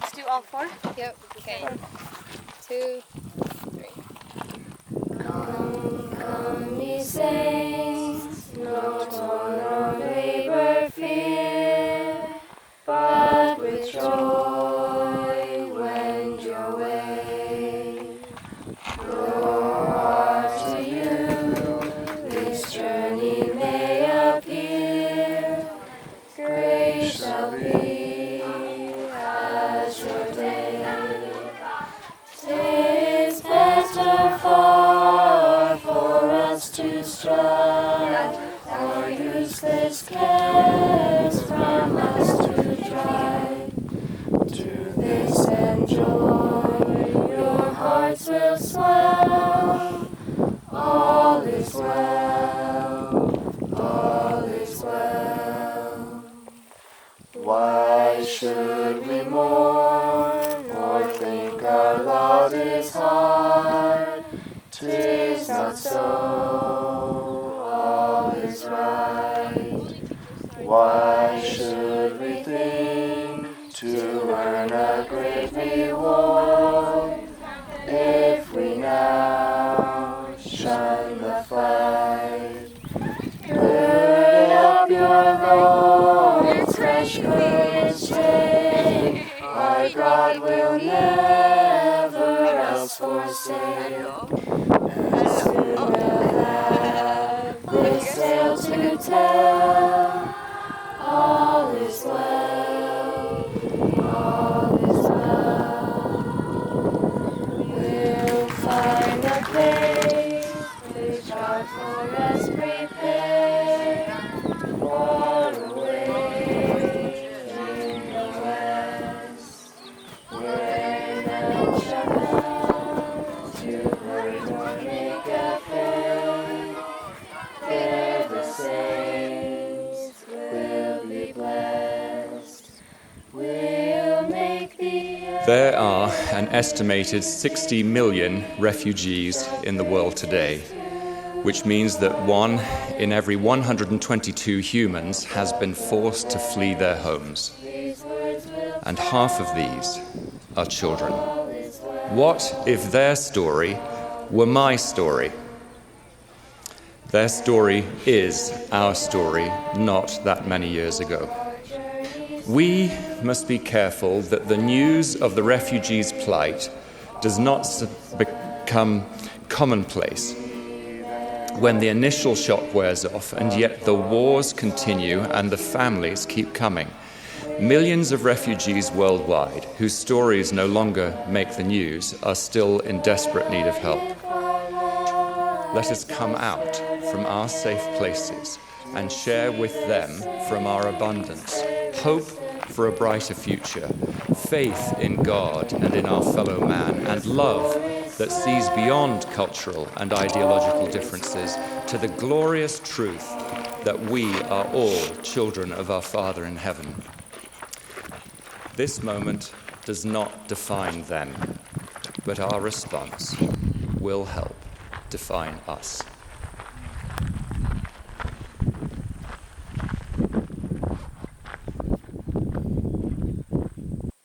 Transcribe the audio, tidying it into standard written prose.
Let's do all four. Yep. Okay. 2, 3. Come, come, ye saints, no toil nor labor fear, but with joy wend your way. Lord, to you this journey may appear, grace shall be as your day. 'Tis better far for us to strive, our useless cares from us to drive. To this enjoy, your hearts will swell. All is well, all is well. Why should we mourn or think our lot is hard? 'Tis not so, all is right. Why should we think to earn a great reward if we now shun the fight? Gird up your loins, fresh courage take. Our God will never us forsake. As soon as this tale to tell, all is well, all is well. We'll find a place which God for us prepared, far away in the west, where none shall come to hurt or make afraid. There the saints will be blessed. We'll make the There are an estimated 60 million refugees in the world today, which means that 1 in every 122 humans has been forced to flee their homes. And half of these are children. What if their story were my story? Their story is our story not that many years ago. We must be careful that the news of the refugees' plight does not become commonplace when the initial shock wears off and yet the wars continue and the families keep coming. Millions of refugees worldwide whose stories no longer make the news are still in desperate need of help. Let us come out from our safe places and share with them from our abundance hope for a brighter future, faith in God and in our fellow man, and love that sees beyond cultural and ideological differences to the glorious truth that we are all children of our Father in heaven. This moment does not define them, but our response will help define us.